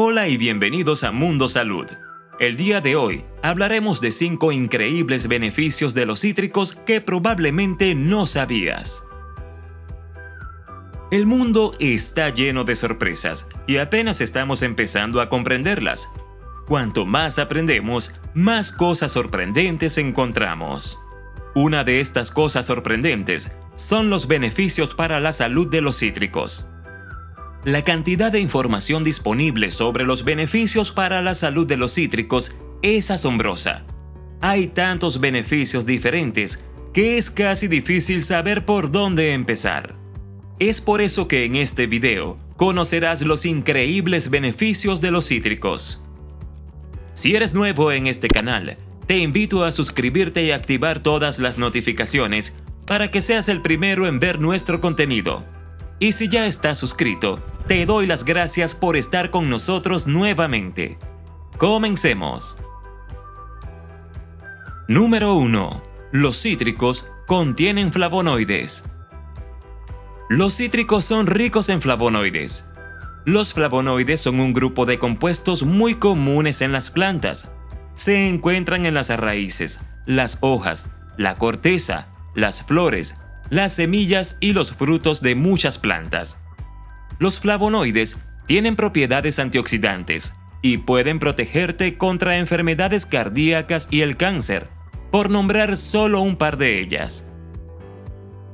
Hola y bienvenidos a Mundo Salud. El día de hoy hablaremos de 5 increíbles beneficios de los cítricos que probablemente no sabías. El mundo está lleno de sorpresas y apenas estamos empezando a comprenderlas. Cuanto más aprendemos, más cosas sorprendentes encontramos. Una de estas cosas sorprendentes son los beneficios para la salud de los cítricos. La cantidad de información disponible sobre los beneficios para la salud de los cítricos es asombrosa. Hay tantos beneficios diferentes que es casi difícil saber por dónde empezar. Es por eso que en este video conocerás los increíbles beneficios de los cítricos. Si eres nuevo en este canal, te invito a suscribirte y activar todas las notificaciones para que seas el primero en ver nuestro contenido. Y si ya estás suscrito, te doy las gracias por estar con nosotros nuevamente. Comencemos. Número 1. Los cítricos contienen flavonoides. Los cítricos son ricos en flavonoides. Los flavonoides son un grupo de compuestos muy comunes en las plantas. Se encuentran en las raíces, las hojas, la corteza, las flores, las semillas y los frutos de muchas plantas. Los flavonoides tienen propiedades antioxidantes y pueden protegerte contra enfermedades cardíacas y el cáncer, por nombrar solo un par de ellas.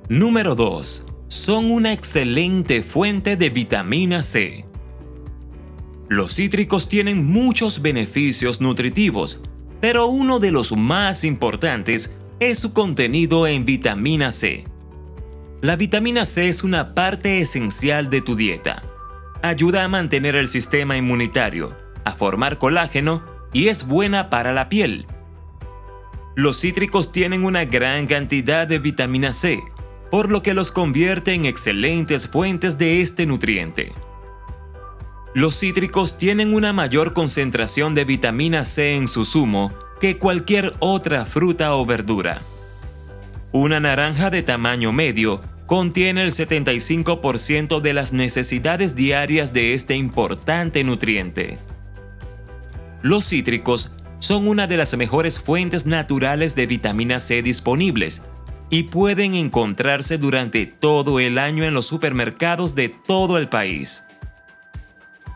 Número 2. Son una excelente fuente de vitamina C. Los cítricos tienen muchos beneficios nutritivos, pero uno de los más importantes es su contenido en vitamina C. La vitamina C es una parte esencial de tu dieta. Ayuda a mantener el sistema inmunitario, a formar colágeno y es buena para la piel. Los cítricos tienen una gran cantidad de vitamina C, por lo que los convierte en excelentes fuentes de este nutriente. Los cítricos tienen una mayor concentración de vitamina C en su zumo que cualquier otra fruta o verdura. Una naranja de tamaño medio contiene el 75% de las necesidades diarias de este importante nutriente. Los cítricos son una de las mejores fuentes naturales de vitamina C disponibles y pueden encontrarse durante todo el año en los supermercados de todo el país.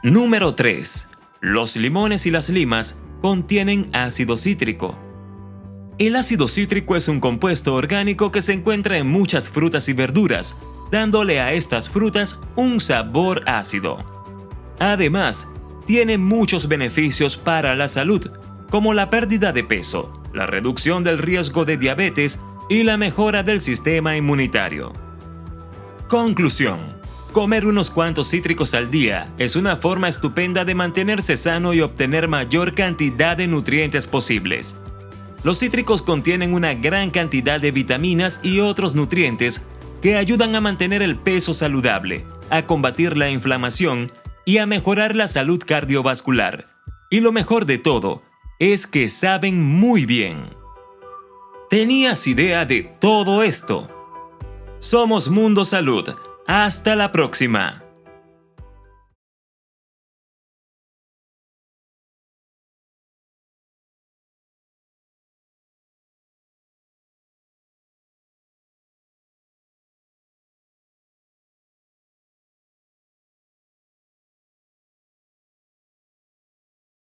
Número 3. Los limones y las limas contienen ácido cítrico. El ácido cítrico es un compuesto orgánico que se encuentra en muchas frutas y verduras, dándole a estas frutas un sabor ácido. Además, tiene muchos beneficios para la salud, como la pérdida de peso, la reducción del riesgo de diabetes y la mejora del sistema inmunitario. Conclusión: comer unos cuantos cítricos al día es una forma estupenda de mantenerse sano y obtener mayor cantidad de nutrientes posibles. Los cítricos contienen una gran cantidad de vitaminas y otros nutrientes que ayudan a mantener el peso saludable, a combatir la inflamación y a mejorar la salud cardiovascular. Y lo mejor de todo es que saben muy bien. ¿Tenías idea de todo esto? Somos Mundo Salud. Hasta la próxima.